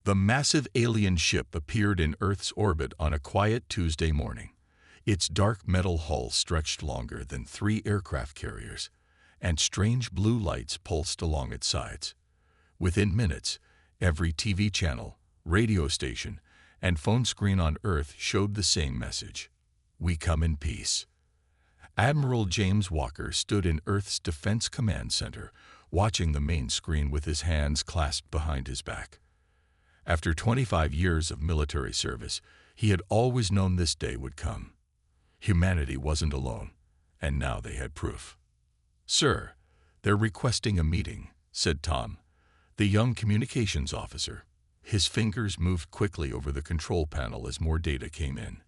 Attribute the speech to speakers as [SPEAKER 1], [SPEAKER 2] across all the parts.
[SPEAKER 1] The massive alien ship appeared in Earth's orbit on a quiet Tuesday morning. Its dark metal hull stretched longer than 3 aircraft carriers, and strange blue lights pulsed along its sides. Within minutes, every TV channel, radio station, and phone screen on Earth showed the same message: "We come in peace." Admiral James Walker stood in Earth's Defense Command Center, watching the main screen with his hands clasped behind his back. After 25 years of military service, he had always known this day would come. Humanity wasn't alone, and now they had proof. "Sir, they're requesting a meeting," said Tom, the young communications officer. His fingers moved quickly over the control panel as more data came in.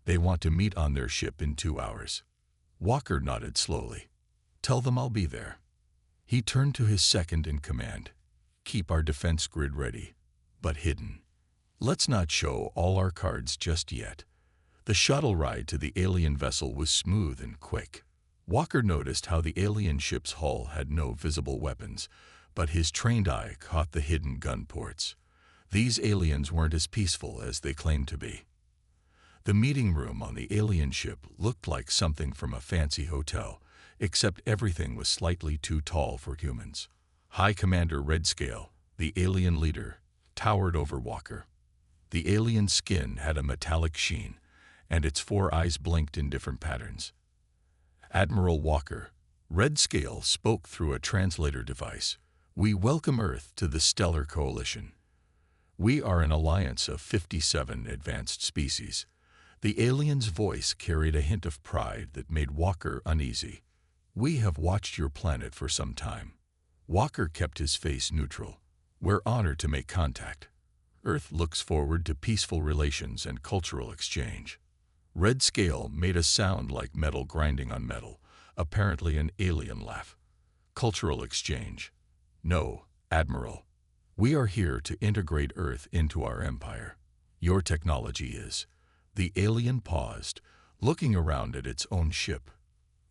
[SPEAKER 1] "They want to meet on their ship in 2 hours. Walker nodded slowly. "Tell them I'll be there." He turned to his second in command. "Keep our defense grid ready, but hidden. Let's not show all our cards just yet." The shuttle ride to the alien vessel was smooth and quick. Walker noticed how the alien ship's hull had no visible weapons, but his trained eye caught the hidden gun ports. These aliens weren't as peaceful as they claimed to be. The meeting room on the alien ship looked like something from a fancy hotel, except everything was slightly too tall for humans. High Commander Redscale, the alien leader, towered over Walker. The alien's skin had a metallic sheen, and its 4 eyes blinked in different patterns. "Admiral Walker," Redscale spoke through a translator device, "we welcome Earth to the Stellar Coalition. We are an alliance of 57 advanced species." The alien's voice carried a hint of pride that made Walker uneasy. "We have watched your planet for some time." Walker kept his face neutral. "We're honored to make contact. Earth looks forward to peaceful relations and cultural exchange." Redscale made a sound like metal grinding on metal, apparently an alien laugh. "Cultural exchange? No, Admiral. We are here to integrate Earth into our empire. Your technology is." The alien paused, looking around at its own ship.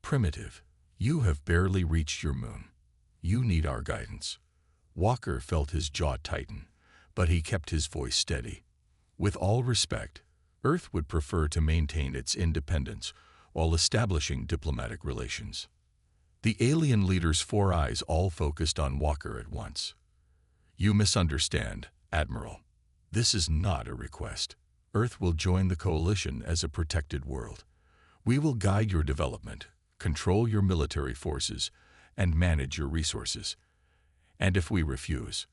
[SPEAKER 1] "Primitive. You have barely reached your moon. You need our guidance." Walker felt his jaw tighten, but he kept his voice steady. "With all respect, Earth would prefer to maintain its independence while establishing diplomatic relations." The alien leader's 4 eyes all focused on Walker at once. "You misunderstand, Admiral. This is not a request. Earth will join the coalition as a protected world. We will guide your development, control your military forces, and manage your resources. And if we refuse..."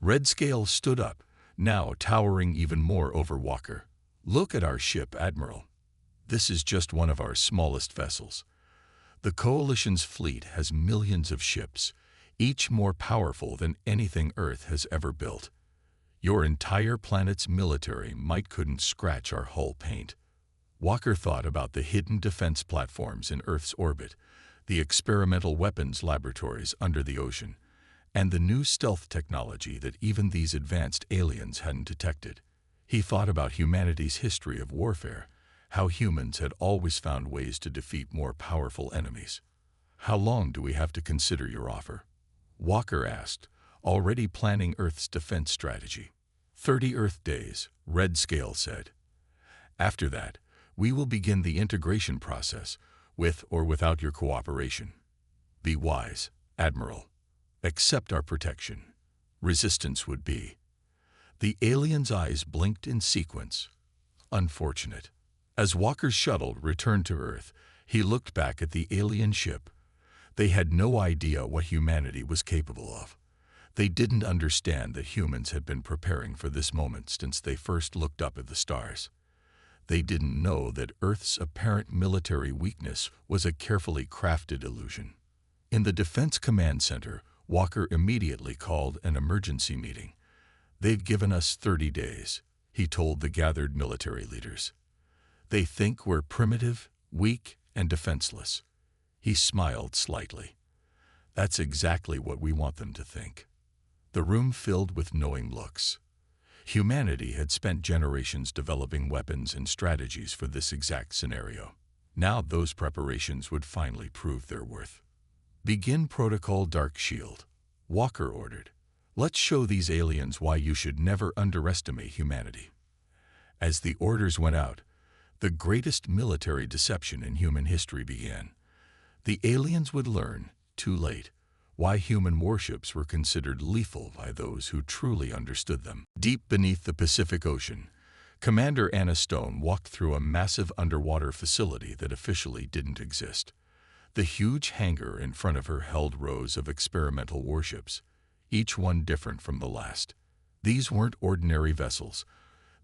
[SPEAKER 1] Redscale stood up, now towering even more over Walker. "Look at our ship, Admiral. This is just one of our smallest vessels. The Coalition's fleet has millions of ships, each more powerful than anything Earth has ever built. Your entire planet's military might couldn't scratch our hull paint." Walker thought about the hidden defense platforms in Earth's orbit, the experimental weapons laboratories under the ocean, and the new stealth technology that even these advanced aliens hadn't detected. He thought about humanity's history of warfare, how humans had always found ways to defeat more powerful enemies. "How long do we have to consider your offer?" Walker asked, already planning Earth's defense strategy. 30 Earth days, Redscale said. "After that, we will begin the integration process, with or without your cooperation. Be wise, Admiral. Accept our protection. Resistance would be..." The alien's eyes blinked in sequence. Unfortunate. As Walker's shuttle returned to Earth, he looked back at the alien ship. They had no idea what humanity was capable of. They didn't understand that humans had been preparing for this moment since they first looked up at the stars. They didn't know that Earth's apparent military weakness was a carefully crafted illusion. In the Defense Command Center, Walker immediately called an emergency meeting. "They've given us 30 days, he told the gathered military leaders. "They think we're primitive, weak, and defenseless." He smiled slightly. "That's exactly what we want them to think." The room filled with knowing looks. Humanity had spent generations developing weapons and strategies for this exact scenario. Now those preparations would finally prove their worth. "Begin Protocol Dark Shield," Walker ordered. Let's show these aliens why you should never underestimate humanity. As the orders went out, the greatest military deception in human history began. The aliens would learn, too late, why human warships were considered lethal by those who truly understood them. Deep beneath the Pacific Ocean, Commander Anna Stone walked through a massive underwater facility that officially didn't exist. The huge hangar in front of her held rows of experimental warships, each one different from the last. These weren't ordinary vessels.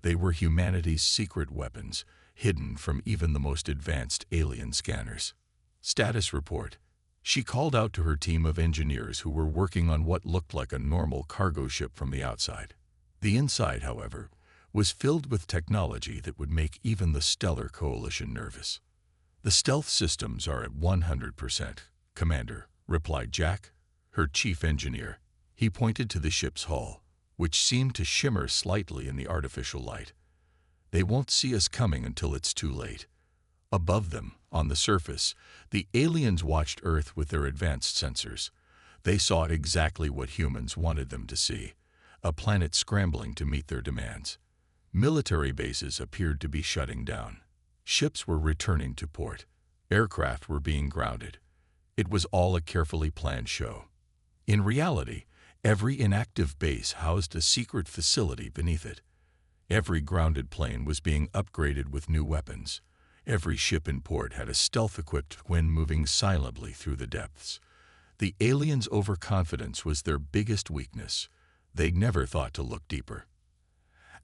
[SPEAKER 1] They were humanity's secret weapons, hidden from even the most advanced alien scanners. Status report. She called out to her team of engineers who were working on what looked like a normal cargo ship from the outside. The inside, however, was filled with technology that would make even the Stellar Coalition nervous. "The stealth systems are at 100%, Commander," replied Jack, her chief engineer. He pointed to the ship's hull, which seemed to shimmer slightly in the artificial light. "They won't see us coming until it's too late." Above them, on the surface, the aliens watched Earth with their advanced sensors. They saw exactly what humans wanted them to see, a planet scrambling to meet their demands. Military bases appeared to be shutting down. Ships were returning to port. Aircraft were being grounded. It was all a carefully planned show. In reality, every inactive base housed a secret facility beneath it. Every grounded plane was being upgraded with new weapons. Every ship in port had a stealth-equipped twin moving silently through the depths. The aliens' overconfidence was their biggest weakness. They never thought to look deeper.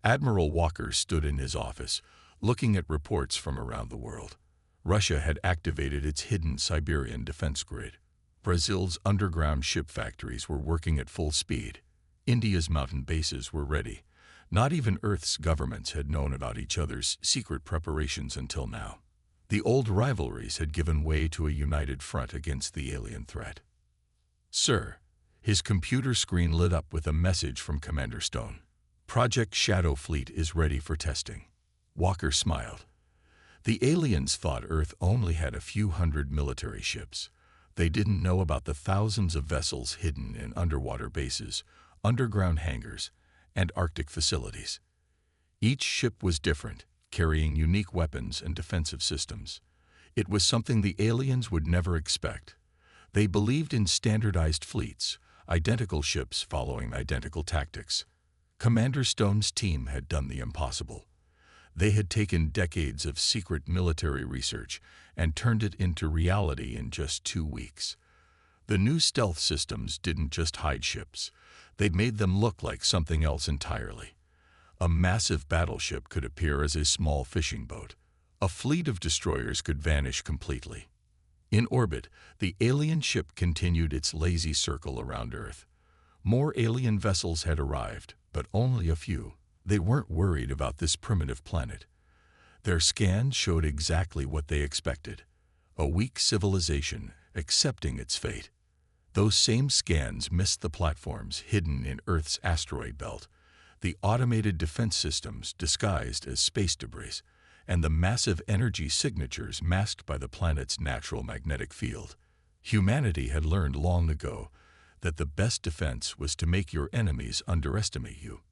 [SPEAKER 1] Admiral Walker stood in his office, looking at reports from around the world. Russia had activated its hidden Siberian defense grid. Brazil's underground ship factories were working at full speed. India's mountain bases were ready. Not even Earth's governments had known about each other's secret preparations until now. The old rivalries had given way to a united front against the alien threat. "Sir," his computer screen lit up with a message from Commander Stone. "Project Shadow Fleet is ready for testing." Walker smiled. The aliens thought Earth only had a few hundred military ships. They didn't know about the thousands of vessels hidden in underwater bases, underground hangars, and Arctic facilities. Each ship was different, carrying unique weapons and defensive systems. It was something the aliens would never expect. They believed in standardized fleets, identical ships following identical tactics. Commander Stone's team had done the impossible. They had taken decades of secret military research and turned it into reality in just 2 weeks. The new stealth systems didn't just hide ships. They'd made them look like something else entirely. A massive battleship could appear as a small fishing boat. A fleet of destroyers could vanish completely. In orbit, the alien ship continued its lazy circle around Earth. More alien vessels had arrived, but only a few. They weren't worried about this primitive planet. Their scans showed exactly what they expected: a weak civilization accepting its fate. Those same scans missed the platforms hidden in Earth's asteroid belt, the automated defense systems disguised as space debris, and the massive energy signatures masked by the planet's natural magnetic field. Humanity had learned long ago that the best defense was to make your enemies underestimate you.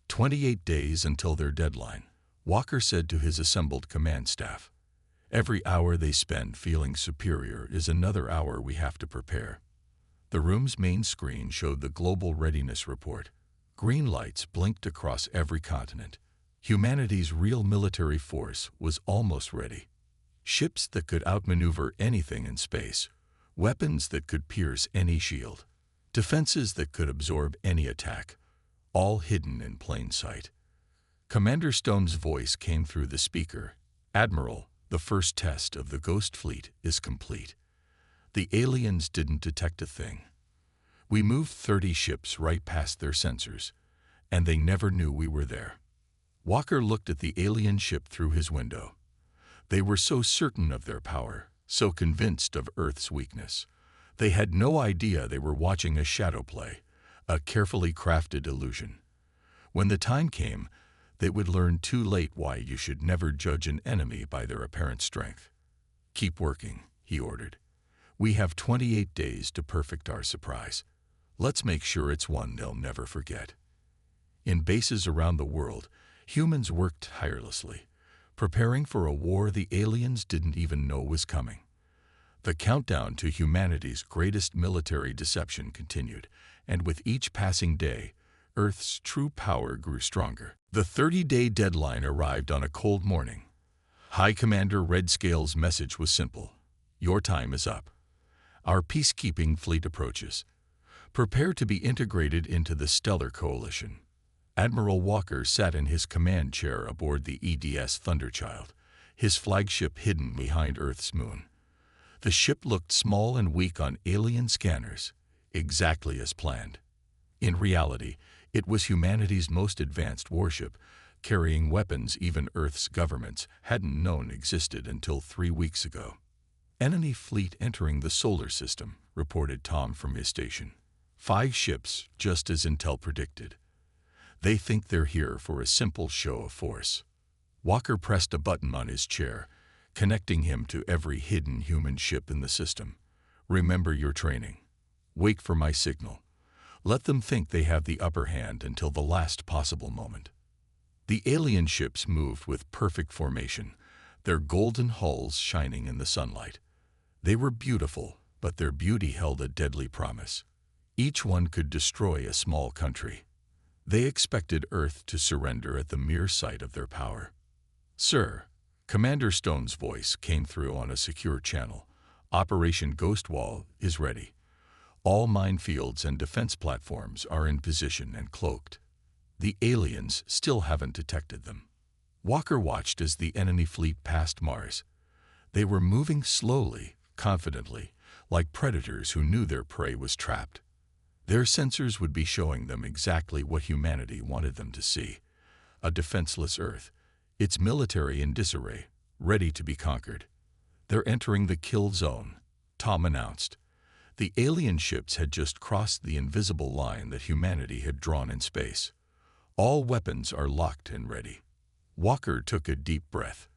[SPEAKER 1] 28 days until their deadline, Walker said to his assembled command staff. "Every hour they spend feeling superior is another hour we have to prepare." The room's main screen showed the Global Readiness Report. Green lights blinked across every continent. Humanity's real military force was almost ready. Ships that could outmaneuver anything in space, weapons that could pierce any shield, defenses that could absorb any attack, all hidden in plain sight. Commander Stone's voice came through the speaker. "Admiral, the first test of the Ghost Fleet is complete. The aliens didn't detect a thing. We moved 30 ships right past their sensors, and they never knew we were there." Walker looked at the alien ship through his window. They were so certain of their power, so convinced of Earth's weakness. They had no idea they were watching a shadow play, a carefully crafted illusion. When the time came, they would learn too late why you should never judge an enemy by their apparent strength. "Keep working," he ordered. "We have 28 days to perfect our surprise." Let's make sure it's one they'll never forget. In bases around the world, humans worked tirelessly, preparing for a war the aliens didn't even know was coming. The countdown to humanity's greatest military deception continued, and with each passing day, Earth's true power grew stronger. The 30-day deadline arrived on a cold morning. High Commander Redscale's message was simple. Your time is up. Our peacekeeping fleet approaches. Prepare to be integrated into the Stellar Coalition. Admiral Walker sat in his command chair aboard the EDS Thunderchild, his flagship hidden behind Earth's moon. The ship looked small and weak on alien scanners, exactly as planned. In reality, it was humanity's most advanced warship, carrying weapons even Earth's governments hadn't known existed until 3 weeks ago. Enemy fleet entering the solar system, reported Tom from his station. 5 ships, just as Intel predicted. They think they're here for a simple show of force. Walker pressed a button on his chair, connecting him to every hidden human ship in the system. Remember your training. Wait for my signal. Let them think they have the upper hand until the last possible moment. The alien ships moved with perfect formation, their golden hulls shining in the sunlight. They were beautiful, but their beauty held a deadly promise. Each one could destroy a small country. They expected Earth to surrender at the mere sight of their power. Sir, Commander Stone's voice came through on a secure channel. Operation Ghost Wall is ready. All minefields and defense platforms are in position and cloaked. The aliens still haven't detected them. Walker watched as the enemy fleet passed Mars. They were moving slowly, confidently, like predators who knew their prey was trapped. Their sensors would be showing them exactly what humanity wanted them to see. A defenseless Earth, its military in disarray, ready to be conquered. They're entering the kill zone, Tom announced. The alien ships had just crossed the invisible line that humanity had drawn in space. All weapons are locked and ready. Walker took a deep breath.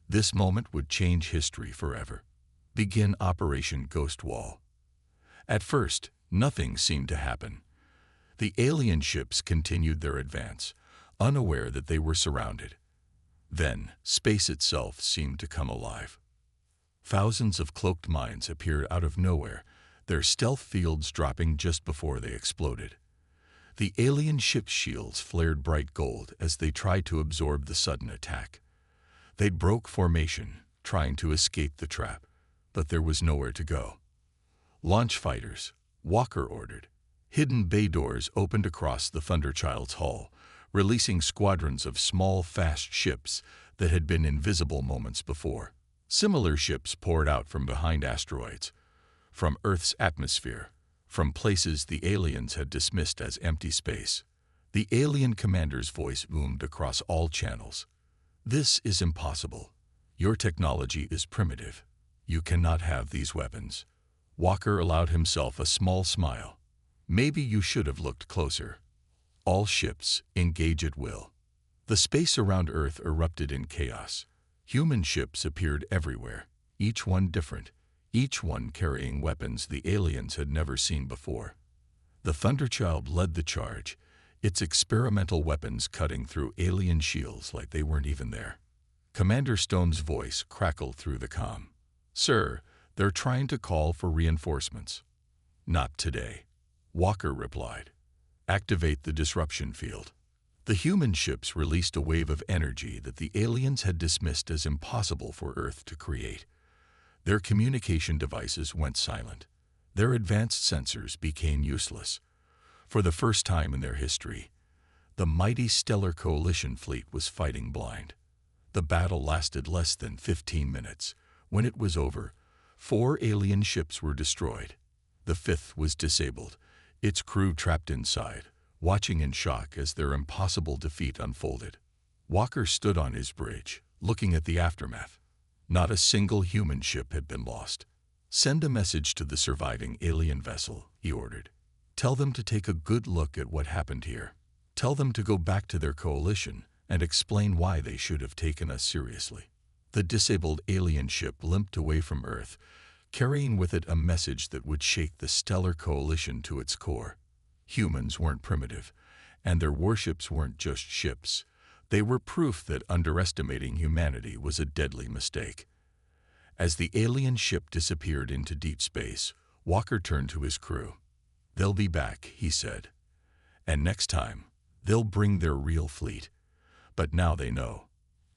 [SPEAKER 1] This moment would change history forever. Begin Operation Ghost Wall. At first, nothing seemed to happen. The alien ships continued their advance, unaware that they were surrounded. Then, space itself seemed to come alive. Thousands of cloaked mines appeared out of nowhere, their stealth fields dropping just before they exploded. The alien ship's shields flared bright gold as they tried to absorb the sudden attack. They broke formation, trying to escape the trap, but there was nowhere to go. Launch fighters, Walker ordered. Hidden bay doors opened across the Thunderchild's hull, releasing squadrons of small, fast ships that had been invisible moments before. Similar ships poured out from behind asteroids, from Earth's atmosphere, from places the aliens had dismissed as empty space. The alien commander's voice boomed across all channels. This is impossible. Your technology is primitive. You cannot have these weapons. Walker allowed himself a small smile. Maybe you should have looked closer. All ships, engage at will. The space around Earth erupted in chaos. Human ships appeared everywhere, each one different, each one carrying weapons the aliens had never seen before. The Thunderchild led the charge, its experimental weapons cutting through alien shields like they weren't even there. Commander Stone's voice crackled through the comm. Sir, they're trying to call for reinforcements. Not today, Walker replied. Activate the disruption field. The human ships released a wave of energy that the aliens had dismissed as impossible for Earth to create. Their communication devices went silent. Their advanced sensors became useless. For the first time in their history, the mighty Stellar Coalition fleet was fighting blind. The battle lasted less than 15 minutes. When it was over, 4 alien ships were destroyed. The 5th was disabled, its crew trapped inside, watching in shock as their impossible defeat unfolded. Walker stood on his bridge, looking at the aftermath. Not a single human ship had been lost. Send a message to the surviving alien vessel, he ordered. Tell them to take a good look at what happened here. Tell them to go back to their coalition and explain why they should have taken us seriously. The disabled alien ship limped away from Earth, carrying with it a message that would shake the Stellar Coalition to its core. Humans weren't primitive, and their warships weren't just ships. They were proof that underestimating humanity was a deadly mistake. As the alien ship disappeared into deep space, Walker turned to his crew. "They'll be back," he said. "And next time, they'll bring their real fleet." But now they know.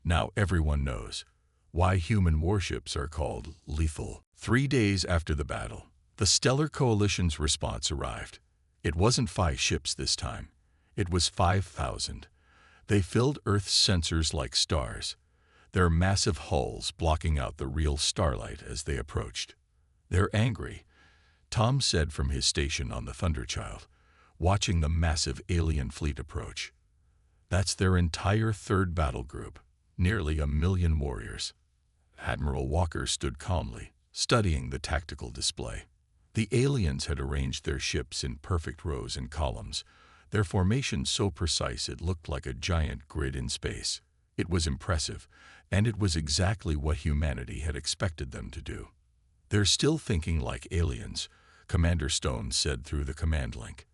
[SPEAKER 1] Now everyone knows why human warships are called lethal. 3 days after the battle, the Stellar Coalition's response arrived. It wasn't 5 ships this time. It was 5,000. They filled Earth's sensors like stars, their massive hulls blocking out the real starlight as they approached. "They're angry," Tom said from his station on the Thunderchild, watching the massive alien fleet approach. "That's their entire third battle group, nearly 1,000,000 warriors." Admiral Walker stood calmly, studying the tactical display. The aliens had arranged their ships in perfect rows and columns, their formation so precise it looked like a giant grid in space. It was impressive, and it was exactly what humanity had expected them to do. "They're still thinking like aliens," Commander Stone said through the command link.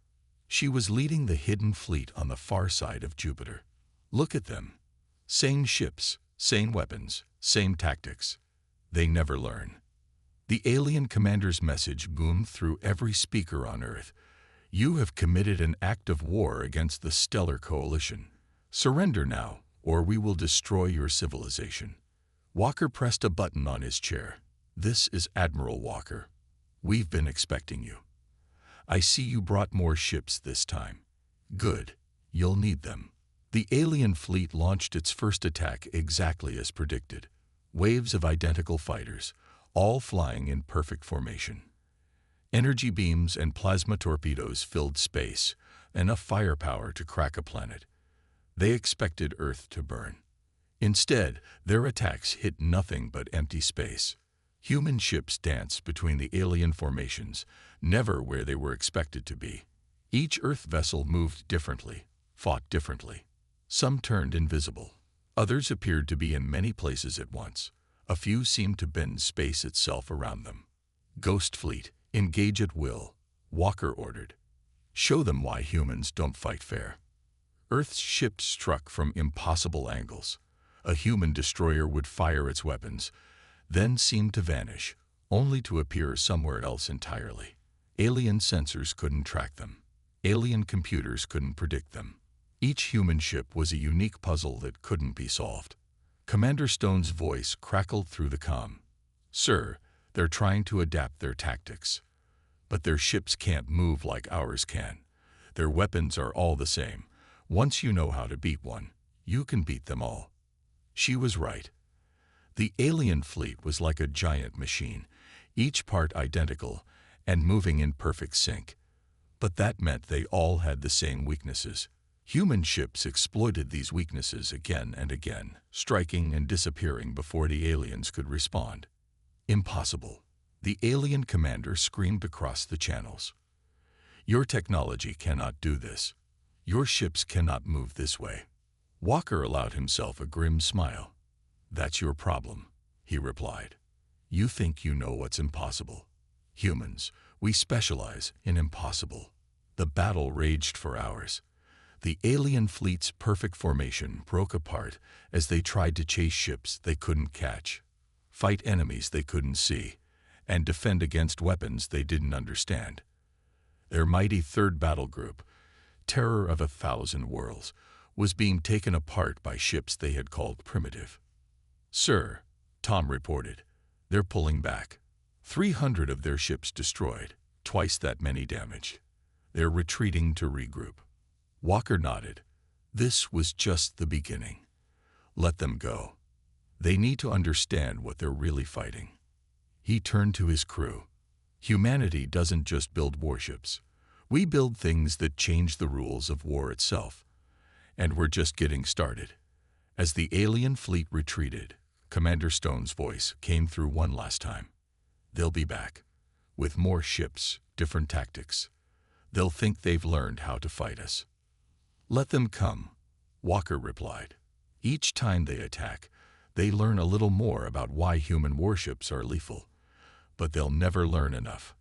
[SPEAKER 1] She was leading the hidden fleet on the far side of Jupiter. "Look at them. Same ships, same weapons, same tactics. They never learn." The alien commander's message boomed through every speaker on Earth. "You have committed an act of war against the Stellar Coalition. Surrender now, or we will destroy your civilization." Walker pressed a button on his chair. "This is Admiral Walker. We've been expecting you. I see you brought more ships this time. Good. You'll need them." The alien fleet launched its first attack exactly as predicted. Waves of identical fighters, all flying in perfect formation. Energy beams and plasma torpedoes filled space, enough firepower to crack a planet. They expected Earth to burn. Instead, their attacks hit nothing but empty space. Human ships danced between the alien formations, never where they were expected to be. Each Earth vessel moved differently, fought differently. Some turned invisible. Others appeared to be in many places at once. A few seemed to bend space itself around them. "Ghost Fleet, engage at will," Walker ordered. "Show them why humans don't fight fair." Earth's ships struck from impossible angles. A human destroyer would fire its weapons, then seem to vanish, only to appear somewhere else entirely. Alien sensors couldn't track them. Alien computers couldn't predict them. Each human ship was a unique puzzle that couldn't be solved. Commander Stone's voice crackled through the comm. "Sir, they're trying to adapt their tactics. But their ships can't move like ours can. Their weapons are all the same. Once you know how to beat one, you can beat them all." She was right. The alien fleet was like a giant machine, each part identical and moving in perfect sync. But that meant they all had the same weaknesses. Human ships exploited these weaknesses again and again, striking and disappearing before the aliens could respond. "Impossible," the alien commander screamed across the channels. "Your technology cannot do this. Your ships cannot move this way." Walker allowed himself a grim smile. "That's your problem," he replied. "You think you know what's impossible. Humans, we specialize in impossible." The battle raged for hours. The alien fleet's perfect formation broke apart as they tried to chase ships they couldn't catch, fight enemies they couldn't see, and defend against weapons they didn't understand. Their mighty third battle group, terror of 1,000 worlds, was being taken apart by ships they had called primitive. "Sir," Tom reported, "they're pulling back. 300 of their ships destroyed, twice that many damaged. They're retreating to regroup." Walker nodded. "This was just the beginning. Let them go. They need to understand what they're really fighting." He turned to his crew. "Humanity doesn't just build warships. We build things that change the rules of war itself. And we're just getting started." As the alien fleet retreated, Commander Stone's voice came through one last time. "They'll be back. With more ships, different tactics. They'll think they've learned how to fight us." "Let them come," Walker replied. "Each time they attack, they learn a little more about why human warships are lethal. But they'll never learn enough,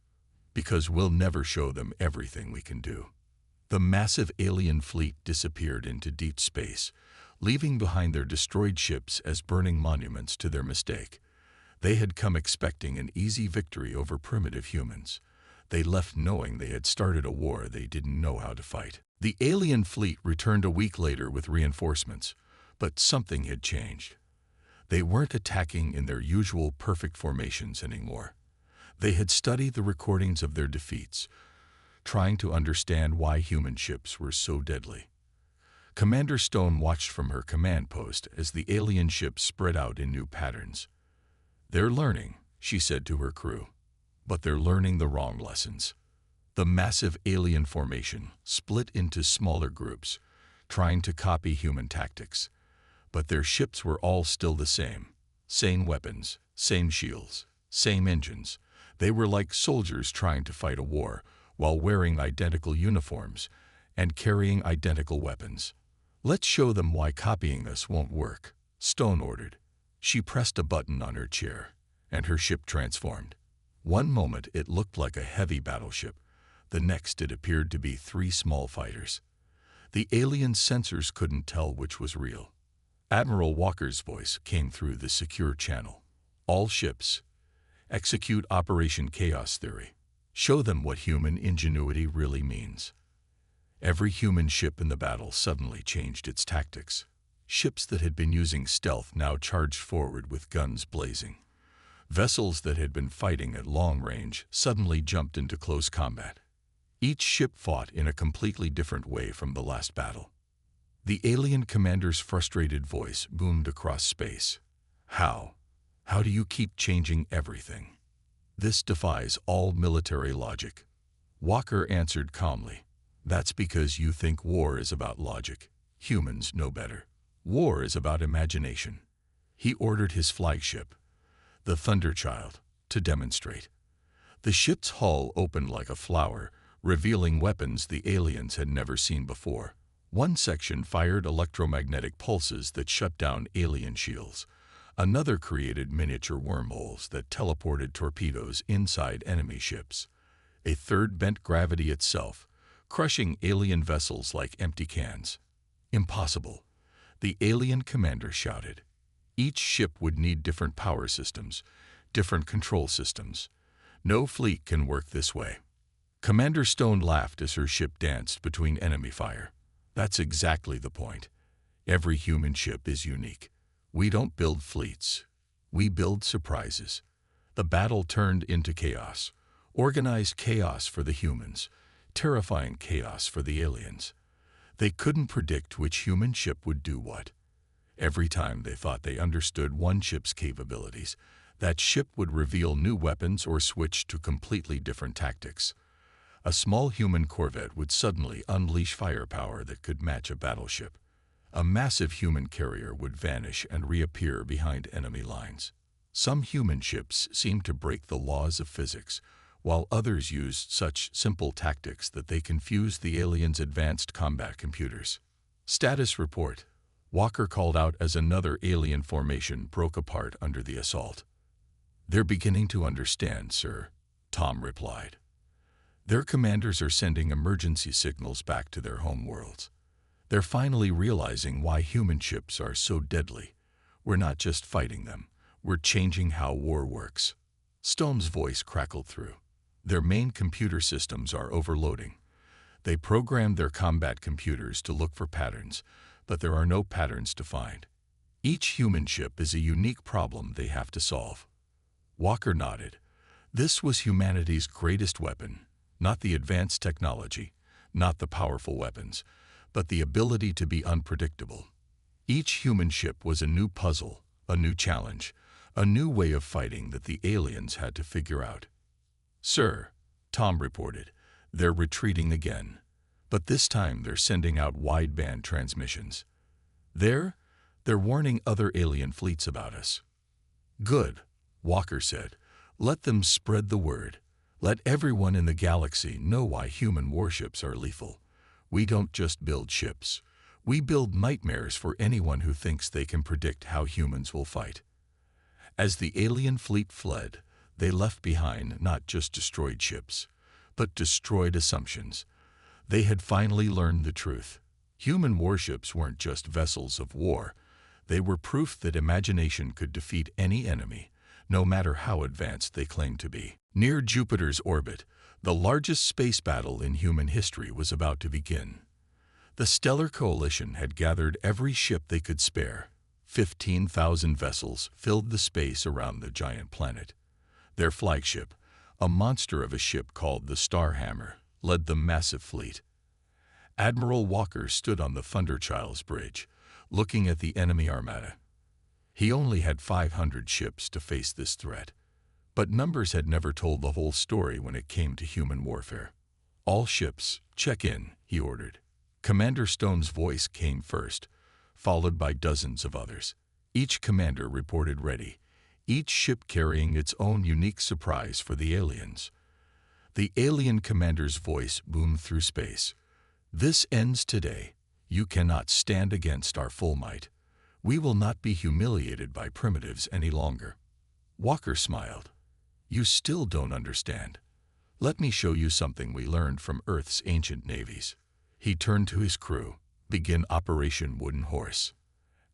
[SPEAKER 1] because we'll never show them everything we can do." The massive alien fleet disappeared into deep space, leaving behind their destroyed ships as burning monuments to their mistake. They had come expecting an easy victory over primitive humans. They left knowing they had started a war they didn't know how to fight. The alien fleet returned a week later with reinforcements, but something had changed. They weren't attacking in their usual perfect formations anymore. They had studied the recordings of their defeats, trying to understand why human ships were so deadly. Commander Stone watched from her command post as the alien ships spread out in new patterns. "They're learning," she said to her crew, "but they're learning the wrong lessons." The massive alien formation split into smaller groups, trying to copy human tactics. But their ships were all still the same. Same weapons, same shields, same engines. They were like soldiers trying to fight a war while wearing identical uniforms and carrying identical weapons. "Let's show them why copying us won't work," Stone ordered. She pressed a button on her chair, and her ship transformed. One moment it looked like a heavy battleship. The next it appeared to be 3 small fighters. The alien sensors couldn't tell which was real. Admiral Walker's voice came through the secure channel. "All ships, execute Operation Chaos Theory. Show them what human ingenuity really means." Every human ship in the battle suddenly changed its tactics. Ships that had been using stealth now charged forward with guns blazing. Vessels that had been fighting at long range suddenly jumped into close combat. Each ship fought in a completely different way from the last battle. The alien commander's frustrated voice boomed across space. How do you keep changing everything? This defies all military logic." Walker answered calmly. "That's because you think war is about logic. Humans know better. War is about imagination." He ordered his flagship, the Thunderchild, to demonstrate. The ship's hull opened like a flower, revealing weapons the aliens had never seen before. One section fired electromagnetic pulses that shut down alien shields. Another created miniature wormholes that teleported torpedoes inside enemy ships. A third bent gravity itself, crushing alien vessels like empty cans. "Impossible," the alien commander shouted. "Each ship would need different power systems, different control systems. No fleet can work this way." Commander Stone laughed as her ship danced between enemy fire. "That's exactly the point. Every human ship is unique. We don't build fleets. We build surprises." The battle turned into chaos. Organized chaos for the humans, terrifying chaos for the aliens. They couldn't predict which human ship would do what. Every time they thought they understood one ship's capabilities, that ship would reveal new weapons or switch to completely different tactics. A small human corvette would suddenly unleash firepower that could match a battleship. A massive human carrier would vanish and reappear behind enemy lines. Some human ships seemed to break the laws of physics, while others used such simple tactics that they confused the aliens' advanced combat computers. "Status report," Walker called out as another alien formation broke apart under the assault. "They're beginning to understand, sir," Tom replied. "Their commanders are sending emergency signals back to their home worlds. They're finally realizing why human ships are so deadly. We're not just fighting them, we're changing how war works." Stone's voice crackled through. "Their main computer systems are overloading. They programmed their combat computers to look for patterns, but there are no patterns to find. Each human ship is a unique problem they have to solve." Walker nodded. This was humanity's greatest weapon. Not the advanced technology, not the powerful weapons, but the ability to be unpredictable. Each human ship was a new puzzle, a new challenge, a new way of fighting that the aliens had to figure out. "Sir," Tom reported, "they're retreating again. But this time they're sending out wideband transmissions. They're warning other alien fleets about us." "Good," Walker said. "Let them spread the word. Let everyone in the galaxy know why human warships are lethal. We don't just build ships. We build nightmares for anyone who thinks they can predict how humans will fight." As the alien fleet fled, they left behind not just destroyed ships, but destroyed assumptions. They had finally learned the truth. Human warships weren't just vessels of war. They were proof that imagination could defeat any enemy, no matter how advanced they claimed to be. Near Jupiter's orbit, the largest space battle in human history was about to begin. The Stellar Coalition had gathered every ship they could spare. 15,000 vessels filled the space around the giant planet. Their flagship, a monster of a ship called the Starhammer, led the massive fleet. Admiral Walker stood on the Thunderchild's bridge, looking at the enemy armada. He only had 500 ships to face this threat. But numbers had never told the whole story when it came to human warfare. "All ships, check in," he ordered. Commander Stone's voice came first, followed by dozens of others. Each commander reported ready, each ship carrying its own unique surprise for the aliens. The alien commander's voice boomed through space. "This ends today. You cannot stand against our full might. We will not be humiliated by primitives any longer." Walker smiled. "You still don't understand. Let me show you something we learned from Earth's ancient navies." He turned to his crew. "Begin Operation Wooden Horse."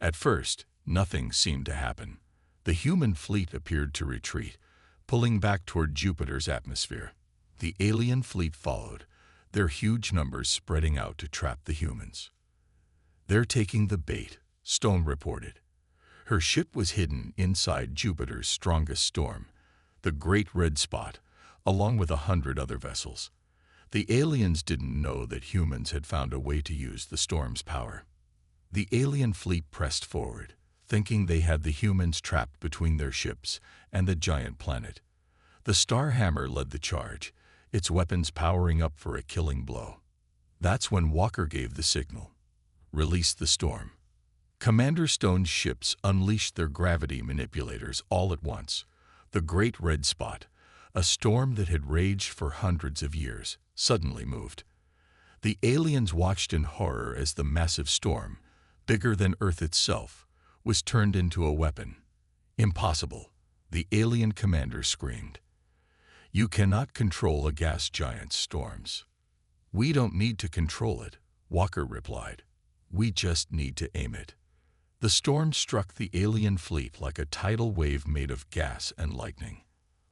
[SPEAKER 1] At first, nothing seemed to happen. The human fleet appeared to retreat, pulling back toward Jupiter's atmosphere. The alien fleet followed, their huge numbers spreading out to trap the humans. "They're taking the bait," Stone reported. Her ship was hidden inside Jupiter's strongest storm, the Great Red Spot, along with 100 other vessels. The aliens didn't know that humans had found a way to use the storm's power. The alien fleet pressed forward, thinking they had the humans trapped between their ships and the giant planet. The Starhammer led the charge, its weapons powering up for a killing blow. That's when Walker gave the signal. "Release the storm." Commander Stone's ships unleashed their gravity manipulators all at once. The Great Red Spot, a storm that had raged for hundreds of years, suddenly moved. The aliens watched in horror as the massive storm, bigger than Earth itself, was turned into a weapon. "Impossible," the alien commander screamed. "You cannot control a gas giant's storms." "We don't need to control it," Walker replied. "We just need to aim it." The storm struck the alien fleet like a tidal wave made of gas and lightning.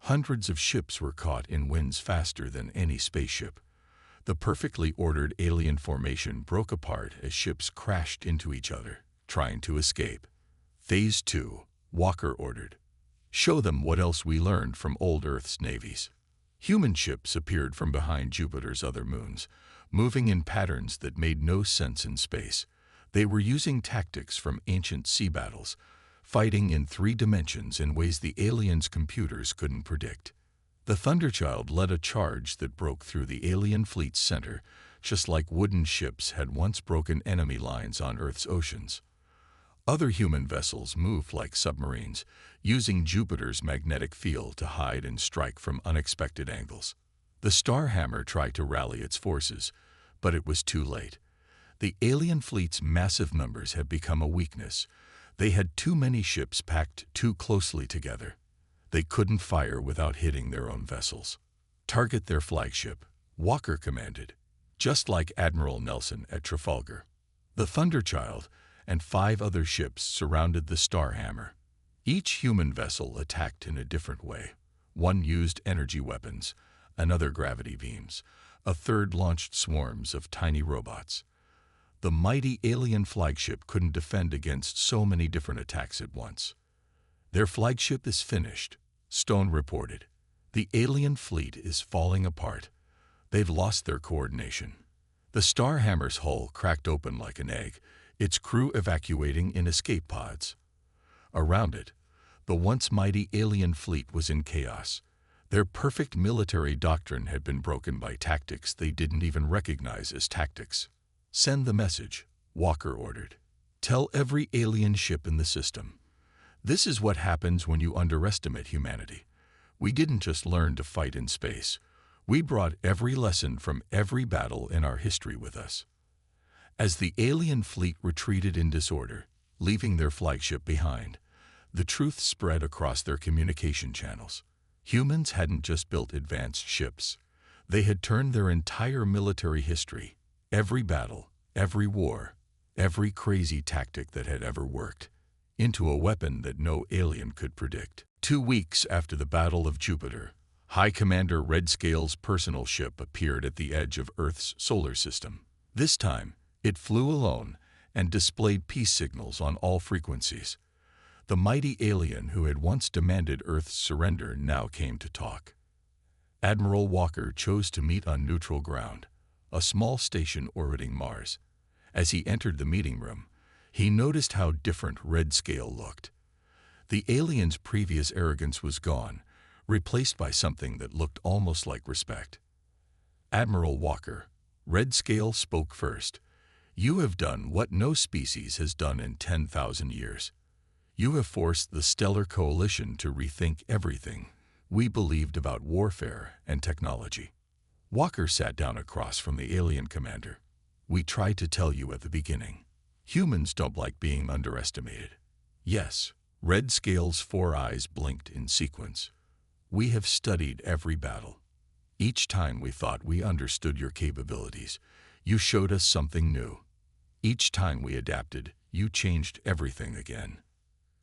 [SPEAKER 1] Hundreds of ships were caught in winds faster than any spaceship. The perfectly ordered alien formation broke apart as ships crashed into each other, trying to escape. "Phase 2, Walker ordered. "Show them what else we learned from old Earth's navies." Human ships appeared from behind Jupiter's other moons, moving in patterns that made no sense in space. They were using tactics from ancient sea battles, fighting in 3 dimensions in ways the aliens' computers couldn't predict. The Thunderchild led a charge that broke through the alien fleet's center, just like wooden ships had once broken enemy lines on Earth's oceans. Other human vessels moved like submarines, using Jupiter's magnetic field to hide and strike from unexpected angles. The Starhammer tried to rally its forces, but it was too late. The alien fleet's massive numbers had become a weakness. They had too many ships packed too closely together. They couldn't fire without hitting their own vessels. "Target their flagship," Walker commanded, just like Admiral Nelson at Trafalgar. The Thunderchild and 5 other ships surrounded the Starhammer. Each human vessel attacked in a different way. One used energy weapons, another gravity beams, a third launched swarms of tiny robots. The mighty alien flagship couldn't defend against so many different attacks at once. "Their flagship is finished," Stone reported. "The alien fleet is falling apart. They've lost their coordination." The Starhammer's hull cracked open like an egg, its crew evacuating in escape pods. Around it, the once mighty alien fleet was in chaos. Their perfect military doctrine had been broken by tactics they didn't even recognize as tactics. "Send the message," Walker ordered. "Tell every alien ship in the system. This is what happens when you underestimate humanity. We didn't just learn to fight in space. We brought every lesson from every battle in our history with us." As the alien fleet retreated in disorder, leaving their flagship behind, the truth spread across their communication channels. Humans hadn't just built advanced ships. They had turned their entire military history, every battle, every war, every crazy tactic that had ever worked, into a weapon that no alien could predict. 2 weeks after the Battle of Jupiter, High Commander Red Scale's personal ship appeared at the edge of Earth's solar system. This time, it flew alone and displayed peace signals on all frequencies. The mighty alien who had once demanded Earth's surrender now came to talk. Admiral Walker chose to meet on neutral ground, a small station orbiting Mars. As he entered the meeting room, he noticed how different Red Scale looked. The alien's previous arrogance was gone, replaced by something that looked almost like respect. Admiral Walker, Red Scale spoke first. You have done what no species has done in 10,000 years. You have forced the Stellar Coalition to rethink everything we believed about warfare and technology. Walker sat down across from the alien commander. We tried to tell you at the beginning. Humans don't like being underestimated. Yes, Red Scale's 4 eyes blinked in sequence. We have studied every battle. Each time we thought we understood your capabilities, you showed us something new. Each time we adapted, you changed everything again.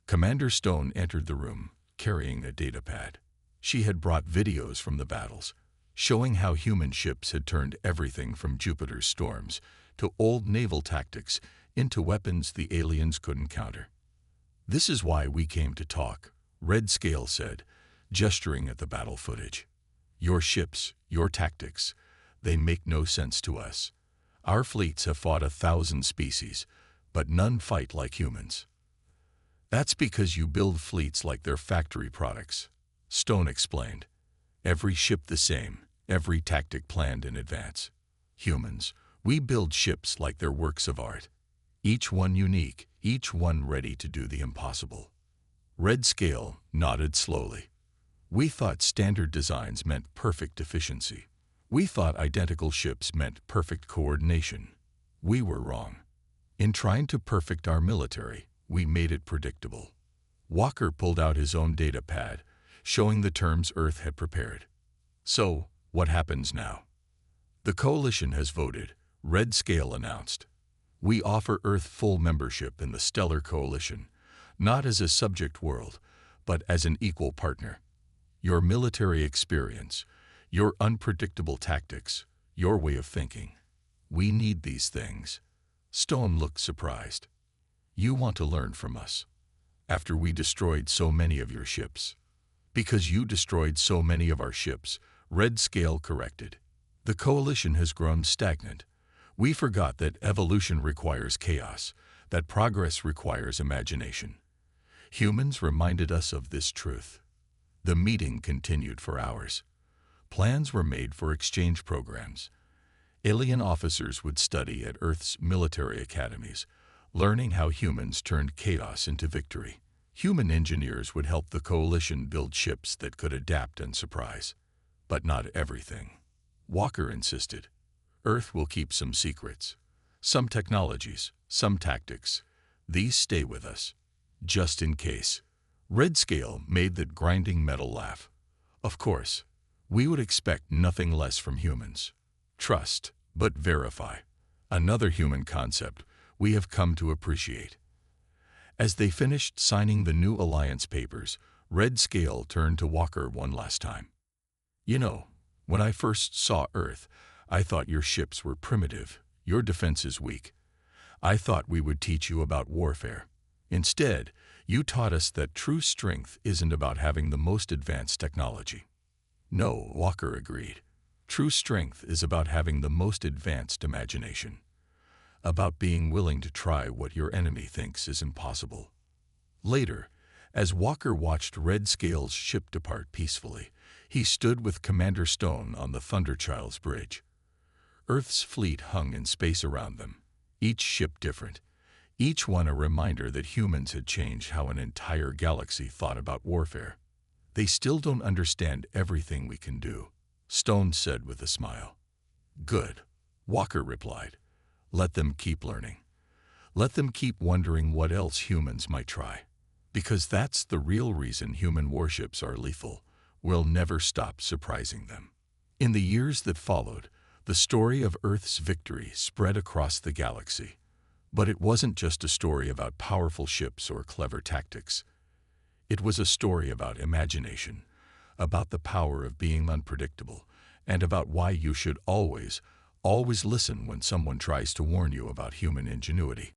[SPEAKER 1] Commander Stone entered the room, carrying a datapad. She had brought videos from the battles, showing how human ships had turned everything from Jupiter's storms to old naval tactics into weapons the aliens couldn't counter. This is why we came to talk, Red Scale said, gesturing at the battle footage. Your ships, your tactics, they make no sense to us. Our fleets have fought 1,000 species, but none fight like humans. That's because you build fleets like they're factory products, Stone explained. Every ship the same, every tactic planned in advance. Humans, we build ships like they're works of art. Each one unique, each one ready to do the impossible. Red Scale nodded slowly. We thought standard designs meant perfect efficiency. We thought identical ships meant perfect coordination. We were wrong. In trying to perfect our military, we made it predictable. Walker pulled out his own data pad, showing the terms Earth had prepared. So, what happens now? The Coalition has voted, Red Scale announced. We offer Earth full membership in the Stellar Coalition, not as a subject world, but as an equal partner. Your military experience, your unpredictable tactics, your way of thinking. We need these things. Stone looked surprised. You want to learn from us. After we destroyed so many of your ships. Because you destroyed so many of our ships, Red Scale corrected. The Coalition has grown stagnant. We forgot that evolution requires chaos, that progress requires imagination. Humans reminded us of this truth. The meeting continued for hours. Plans were made for exchange programs. Alien officers would study at Earth's military academies, learning how humans turned chaos into victory. Human engineers would help the Coalition build ships that could adapt and surprise. But not everything. Walker insisted. Earth will keep some secrets. Some technologies, some tactics. These stay with us. Just in case. Red Scale made that grinding metal laugh. Of course, we would expect nothing less from humans. Trust, but verify. Another human concept we have come to appreciate. As they finished signing the new alliance papers, Red Scale turned to Walker one last time. You know, when I first saw Earth, I thought your ships were primitive, your defenses weak. I thought we would teach you about warfare. Instead, you taught us that true strength isn't about having the most advanced technology. No, Walker agreed. True strength is about having the most advanced imagination. About being willing to try what your enemy thinks is impossible. Later, as Walker watched Red Scale's ship depart peacefully, he stood with Commander Stone on the Thunderchild's bridge. Earth's fleet hung in space around them, each ship different, each one a reminder that humans had changed how an entire galaxy thought about warfare. They still don't understand everything we can do, Stone said with a smile. Good, Walker replied. Let them keep learning. Let them keep wondering what else humans might try. Because that's the real reason human warships are lethal. We'll never stop surprising them. In the years that followed, the story of Earth's victory spread across the galaxy. But it wasn't just a story about powerful ships or clever tactics. It was a story about imagination, about the power of being unpredictable, and about why you should always listen when someone tries to warn you about human ingenuity.